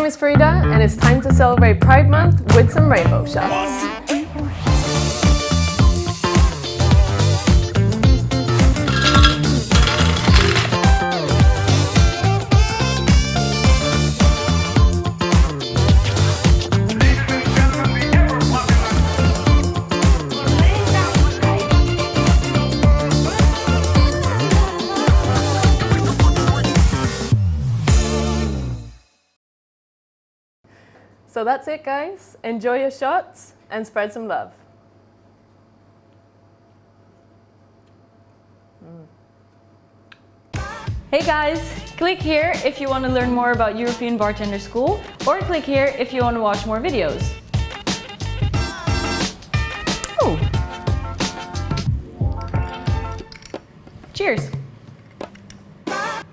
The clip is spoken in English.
is Frida, and it's time to celebrate Pride Month with some rainbow shots. So that's it, guys. Enjoy your shots and spread some love. Hey guys, click here if you want to learn more about European Bartender School, or click here if you want to watch more videos. Oh. Cheers!